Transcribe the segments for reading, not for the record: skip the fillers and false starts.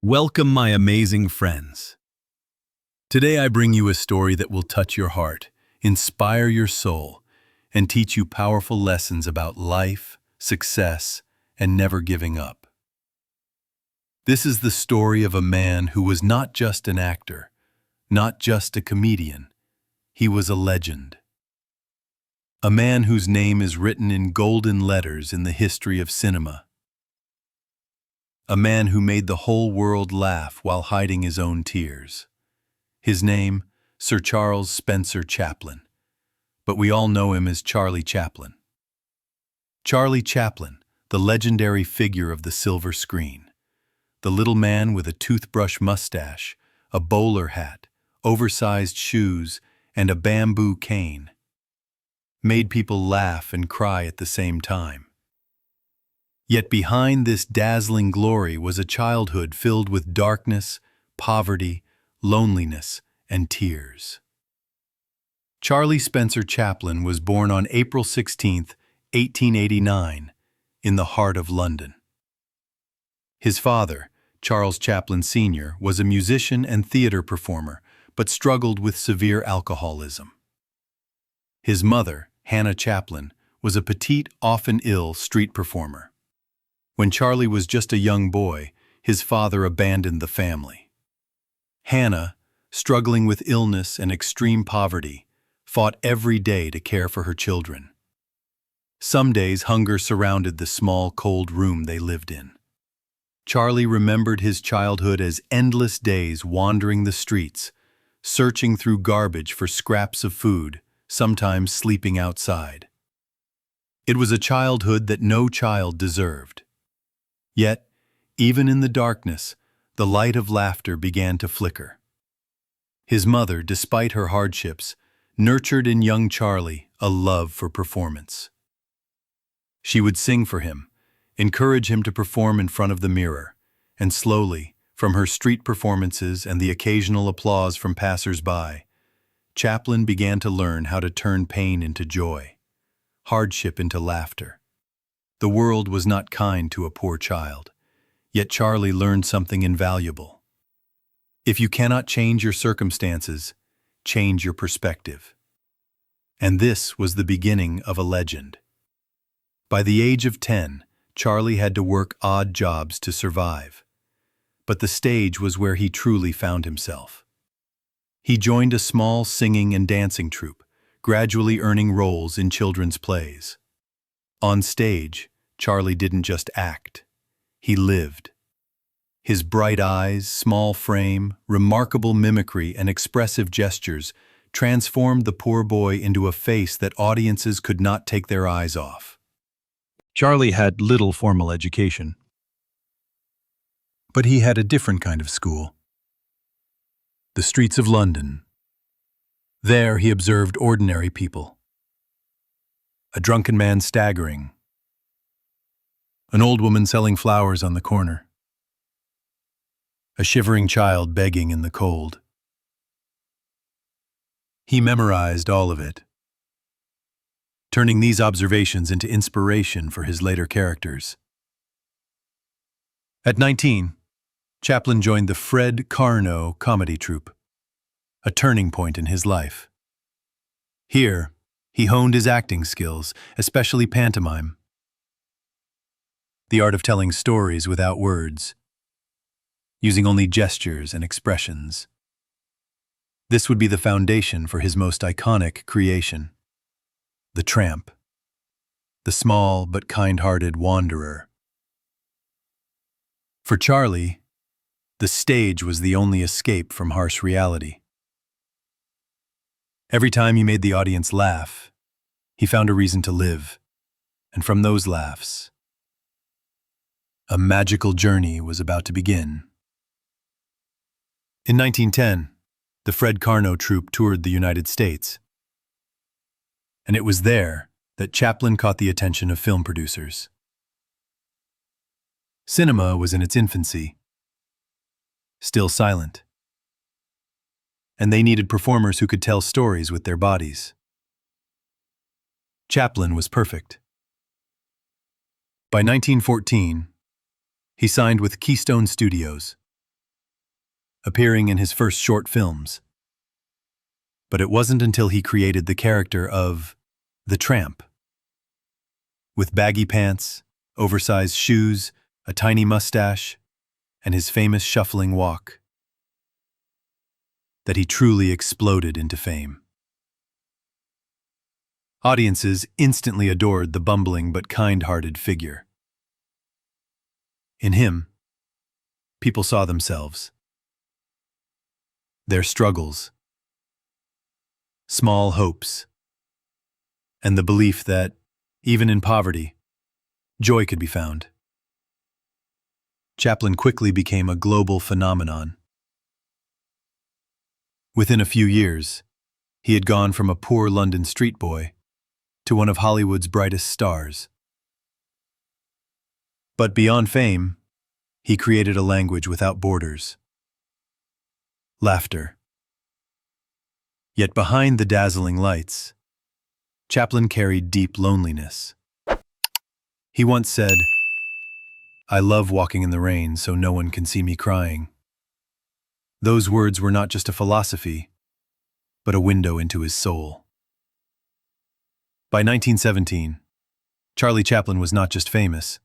Welcome, my amazing friends. Today I bring you a story that will touch your heart, inspire your soul, and teach you powerful lessons about life, success, and never giving up. This is the story of a man who was not just an actor, not just a comedian. He was a legend. A man whose name is written in golden letters in the history of cinema. A man who made the whole world laugh while hiding his own tears. His name, Sir Charles Spencer Chaplin, but we all know him as Charlie Chaplin. Charlie Chaplin, the legendary figure of the silver screen. The little man with a toothbrush mustache, a bowler hat, oversized shoes, and a bamboo cane. Made people laugh and cry at the same time. Yet behind this dazzling glory was a childhood filled with darkness, poverty, loneliness, and tears. Charlie Spencer Chaplin was born on April 16, 1889, in the heart of London. His father, Charles Chaplin Sr., was a musician and theater performer, but struggled with severe alcoholism. His mother, Hannah Chaplin, was a petite, often ill street performer. When Charlie was just a young boy, his father abandoned the family. Hannah, struggling with illness and extreme poverty, fought every day to care for her children. Some days hunger surrounded the small, cold room they lived in. Charlie remembered his childhood as endless days wandering the streets, searching through garbage for scraps of food, sometimes sleeping outside. It was a childhood that no child deserved. Yet, even in the darkness, the light of laughter began to flicker. His mother, despite her hardships, nurtured in young Charlie a love for performance. She would sing for him, encourage him to perform in front of the mirror, and slowly, from her street performances and the occasional applause from passers-by, Chaplin began to learn how to turn pain into joy, hardship into laughter. The world was not kind to a poor child, yet Charlie learned something invaluable. If you cannot change your circumstances, change your perspective. And this was the beginning of a legend. By the age of 10, Charlie had to work odd jobs to survive. But the stage was where he truly found himself. He joined a small singing and dancing troupe, gradually earning roles in children's plays. On stage, Charlie didn't just act. He lived. His bright eyes, small frame, remarkable mimicry, and expressive gestures transformed the poor boy into a face that audiences could not take their eyes off. Charlie had little formal education, but he had a different kind of school. The streets of London. There he observed ordinary people. A drunken man staggering. An old woman selling flowers on the corner. A shivering child begging in the cold. He memorized all of it, turning these observations into inspiration for his later characters. At 19, Chaplin joined the Fred Carnot comedy troupe, a turning point in his life. Here, he honed his acting skills, especially pantomime, the art of telling stories without words, using only gestures and expressions. This would be the foundation for his most iconic creation, the Tramp, the small but kind-hearted wanderer. For Charlie, the stage was the only escape from harsh reality. Every time he made the audience laugh, he found a reason to live, and from those laughs, a magical journey was about to begin. In 1910, the Fred Carnot troupe toured the United States, and it was there that Chaplin caught the attention of film producers. Cinema was in its infancy, still silent, and they needed performers who could tell stories with their bodies. Chaplin was perfect. By 1914, he signed with Keystone Studios, appearing in his first short films. But it wasn't until he created the character of the Tramp. With baggy pants, oversized shoes, a tiny mustache, and his famous shuffling walk, that he truly exploded into fame. Audiences instantly adored the bumbling but kind-hearted figure. In him, people saw themselves, their struggles, small hopes, and the belief that, even in poverty, joy could be found. Chaplin quickly became a global phenomenon. Within a few years, he had gone from a poor London street boy to one of Hollywood's brightest stars. But beyond fame, he created a language without borders. Laughter. Yet behind the dazzling lights, Chaplin carried deep loneliness. He once said, "I love walking in the rain so no one can see me crying." Those words were not just a philosophy, but a window into his soul. By 1917, Charlie Chaplin was not just famous,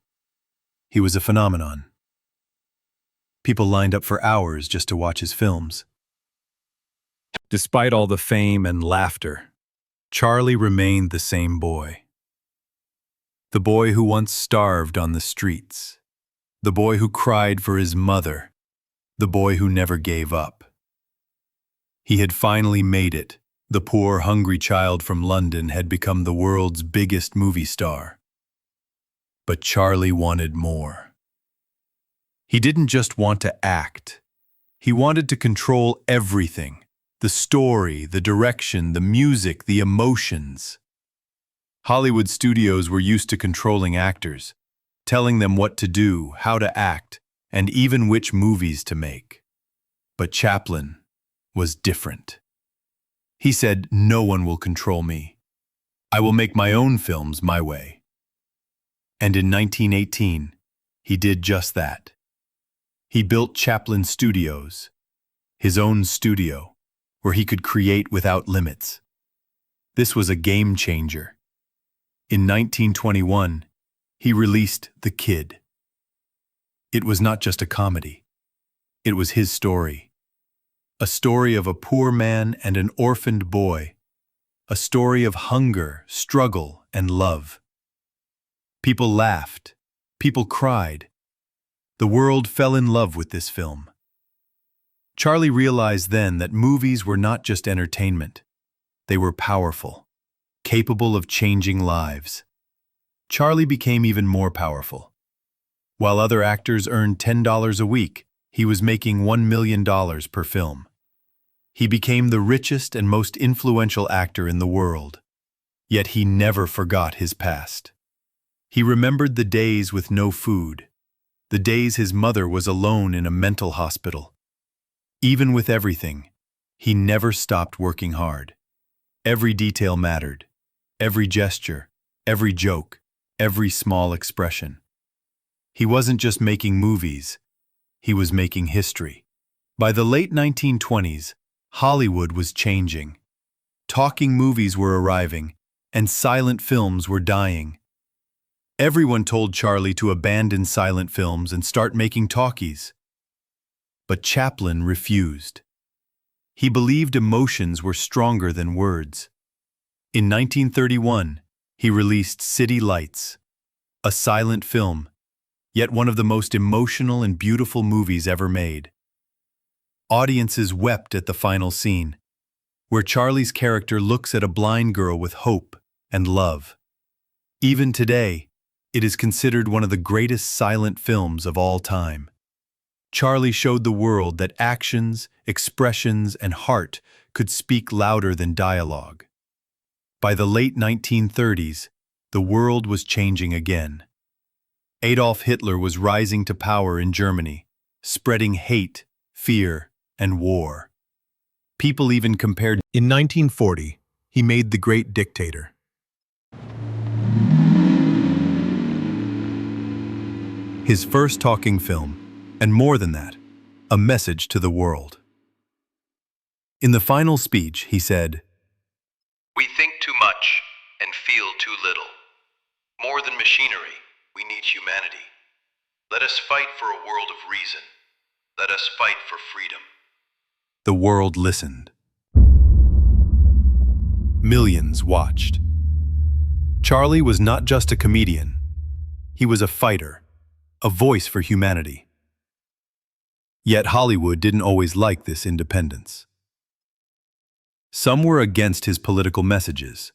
he was a phenomenon. People lined up for hours just to watch his films. Despite all the fame and laughter, Charlie remained the same boy. The boy who once starved on the streets. The boy who cried for his mother. The boy who never gave up. He had finally made it. The poor, hungry child from London had become the world's biggest movie star. But Charlie wanted more. He didn't just want to act. He wanted to control everything. The story, the direction, the music, the emotions. Hollywood studios were used to controlling actors, telling them what to do, how to act, and even which movies to make. But Chaplin was different. He said, "No one will control me. I will make my own films my way." And in 1918, he did just that. He built Chaplin Studios, his own studio, where he could create without limits. This was a game changer. In 1921, he released The Kid. It was not just a comedy. It was his story. A story of a poor man and an orphaned boy. A story of hunger, struggle, and love. People laughed. People cried. The world fell in love with this film. Charlie realized then that movies were not just entertainment. They were powerful, capable of changing lives. Charlie became even more powerful. While other actors earned $10 a week, he was making $1 million per film. He became the richest and most influential actor in the world. Yet he never forgot his past. He remembered the days with no food, the days his mother was alone in a mental hospital. Even with everything, he never stopped working hard. Every detail mattered. Every gesture, every joke, every small expression. He wasn't just making movies, he was making history. By the late 1920s, Hollywood was changing. Talking movies were arriving, and silent films were dying. Everyone told Charlie to abandon silent films and start making talkies. But Chaplin refused. He believed emotions were stronger than words. In 1931, he released City Lights, a silent film, yet one of the most emotional and beautiful movies ever made. Audiences wept at the final scene, where Charlie's character looks at a blind girl with hope and love. Even today, it is considered one of the greatest silent films of all time. Charlie showed the world that actions, expressions, and heart could speak louder than dialogue. By the late 1930s, the world was changing again. Adolf Hitler was rising to power in Germany, spreading hate, fear, and war. People even compared. In 1940, he made The Great Dictator. His first talking film, and more than that, a message to the world. In the final speech, he said, "We think too much and feel too little. More than machinery, we need humanity. Let us fight for a world of reason. Let us fight for freedom." The world listened. Millions watched. Charlie was not just a comedian. He was a fighter, a voice for humanity. Yet Hollywood didn't always like this independence. Some were against his political messages.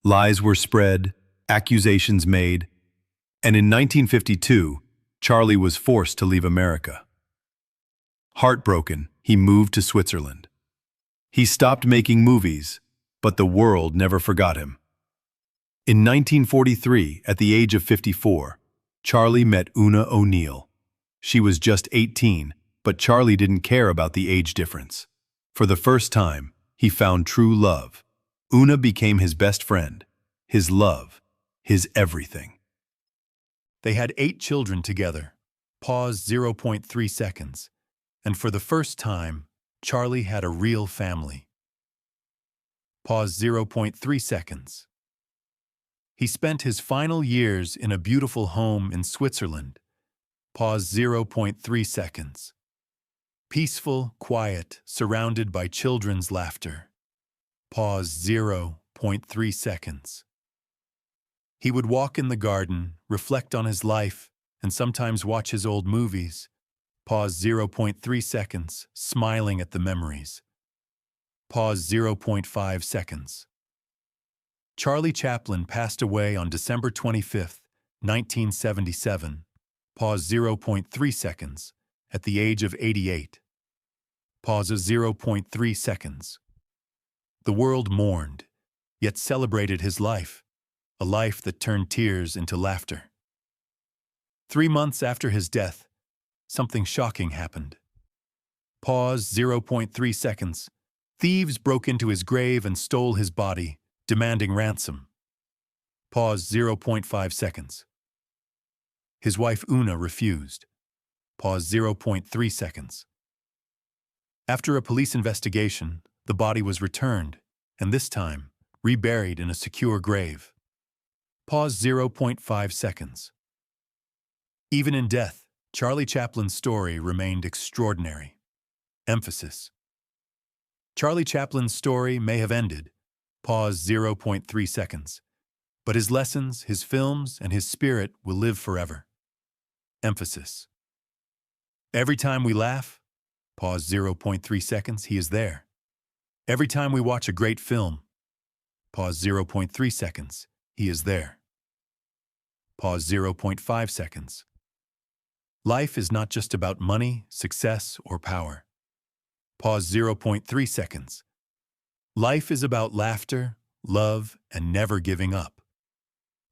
Lies were spread, accusations made, and in 1952, Charlie was forced to leave America. Heartbroken, he moved to Switzerland. He stopped making movies, but the world never forgot him. In 1943, at the age of 54, Charlie met Una O'Neill. She was just 18, but Charlie didn't care about the age difference. For the first time, he found true love. Una became his best friend, his love, his everything. They had 8 children together. Pause 0.3 seconds. And for the first time, Charlie had a real family. Pause 0.3 seconds. He spent his final years in a beautiful home in Switzerland. Pause 0.3 seconds. Peaceful, quiet, surrounded by children's laughter. Pause 0.3 seconds. He would walk in the garden, reflect on his life, and sometimes watch his old movies. Pause 0.3 seconds, smiling at the memories. Pause 0.5 seconds. Charlie Chaplin passed away on December 25, 1977. Pause 0.3 seconds, at the age of 88. Pause 0.3 seconds. The world mourned, yet celebrated his life, a life that turned tears into laughter. 3 months after his death, something shocking happened. Pause 0.3 seconds. Thieves broke into his grave and stole his body, demanding ransom. Pause 0.5 seconds. His wife Una refused. Pause 0.3 seconds. After a police investigation, the body was returned, and this time, reburied in a secure grave. Pause 0.5 seconds. Even in death, Charlie Chaplin's story remained extraordinary. Emphasis. Charlie Chaplin's story may have ended. Pause 0.3 seconds. But his lessons, his films, and his spirit will live forever. Emphasis. Every time we laugh, pause 0.3 seconds, he is there. Every time we watch a great film, pause 0.3 seconds, he is there. Pause 0.5 seconds. Life is not just about money, success, or power. Pause 0.3 seconds. Life is about laughter, love, and never giving up.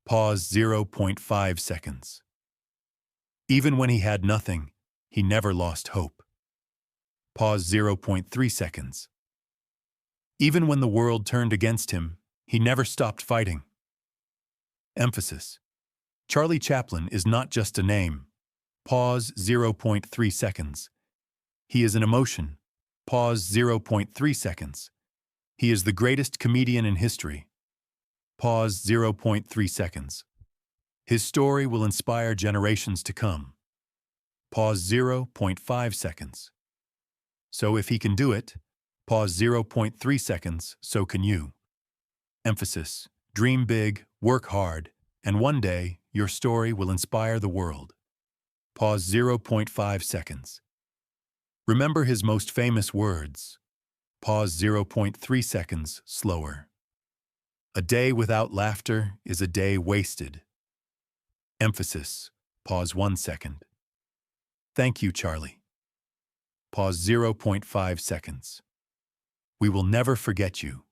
Pause 0.5 seconds. Even when he had nothing, he never lost hope. Pause 0.3 seconds. Even when the world turned against him, he never stopped fighting. Emphasis. Charlie Chaplin is not just a name. Pause 0.3 seconds. He is an emotion. Pause 0.3 seconds. He is the greatest comedian in history. Pause 0.3 seconds. His story will inspire generations to come. Pause 0.5 seconds. So if he can do it, pause 0.3 seconds, so can you. Emphasis. Dream big, work hard, and one day your story will inspire the world. Pause 0.5 seconds. Remember his most famous words. Pause 0.3 seconds slower. A day without laughter is a day wasted. Emphasis. Pause 1 second. Thank you, Charlie. Pause 0.5 seconds. We will never forget you.